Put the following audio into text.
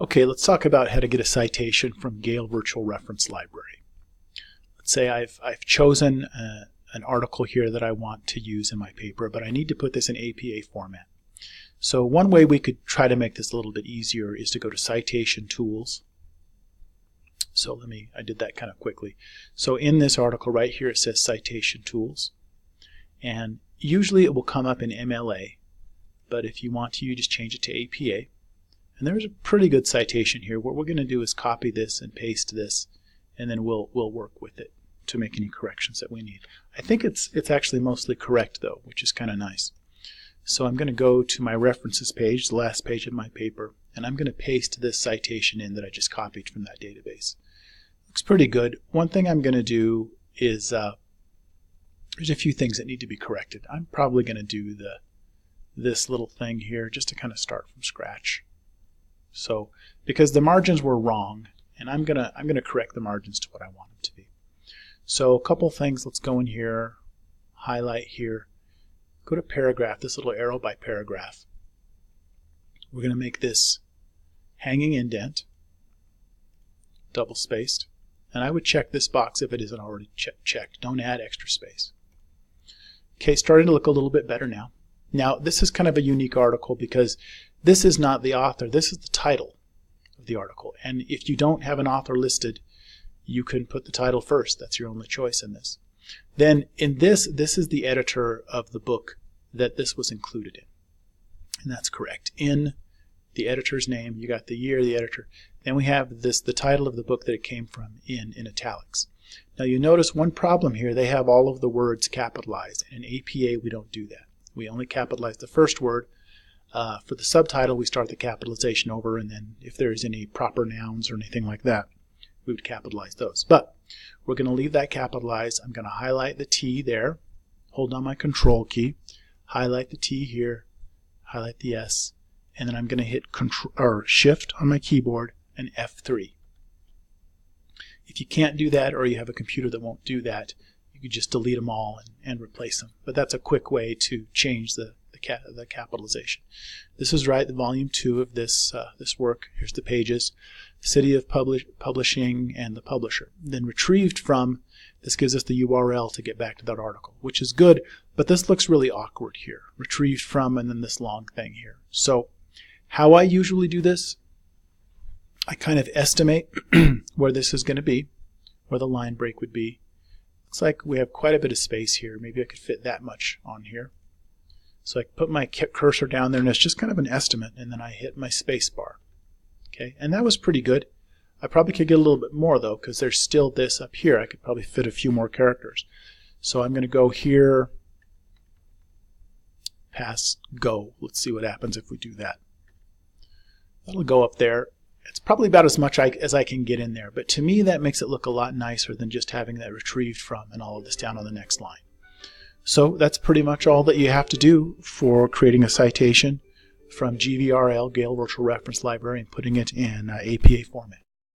Okay, let's talk about how to get a citation from Gale Virtual Reference Library. Let's say I've chosen an article here that I want to use in my paper, but I need to put this in APA format. So one way we could try to make this a little bit easier is to go to Citation Tools. So I did that kind of quickly. So in this article right here it says Citation Tools, and usually it will come up in MLA, but if you want to, you just change it to APA. And there's a pretty good citation here. What we're going to do is copy this and paste this, and then we'll work with it to make any corrections that we need. I think it's actually mostly correct though, which is kind of nice. So I'm going to go to my references page, the last page of my paper, and I'm going to paste this citation in that I just copied from that database. Looks pretty good. One thing I'm going to do is there's a few things that need to be corrected. I'm probably going to do this little thing here just to kind of start from scratch. So because the margins were wrong, and I'm gonna correct the margins to what I want them to be. So a couple things. Let's go in here, highlight here, go to paragraph, this little arrow by paragraph. We're going to make this hanging indent, double spaced, and I would check this box if it isn't already checked. Don't add extra space. Okay, starting to look a little bit better now. Now this is kind of a unique article because this is not the author, this is the title of the article. And if you don't have an author listed, you can put the title first. That's your only choice in this. Then in this is the editor of the book that this was included in. And that's correct. In the editor's name, you got the year, the editor. Then we have the title of the book that it came from in italics. Now you notice one problem here, they have all of the words capitalized. And in APA we don't do that. We only capitalize the first word. For the subtitle, we start the capitalization over, and then if there's any proper nouns or anything like that, we would capitalize those. But we're going to leave that capitalized. I'm going to highlight the T there, hold down my Control key, highlight the T here, highlight the S, and then I'm going to hit Shift on my keyboard and F3. If you can't do that, or you have a computer that won't do that, you could just delete them all and replace them. But that's a quick way to change the capitalization. This is right, the volume 2 of this work. Here's the pages, city of publishing and the publisher. Then retrieved from, this gives us the URL to get back to that article, which is good, but this looks really awkward here. Retrieved from and then this long thing here. So how I usually do this, I kind of estimate where this is going to be, where the line break would be. Looks like we have quite a bit of space here. Maybe I could fit that much on here. So I put my cursor down there, and it's just kind of an estimate, and then I hit my space bar. Okay, and that was pretty good. I probably could get a little bit more though, because there's still this up here. I could probably fit a few more characters. So I'm going to go here, pass go. Let's see what happens if we do that. That'll go up there. It's probably about as much as I can get in there, but to me that makes it look a lot nicer than just having that retrieved from and all of this down on the next line. So that's pretty much all that you have to do for creating a citation from GVRL, Gale Virtual Reference Library, and putting it in APA format.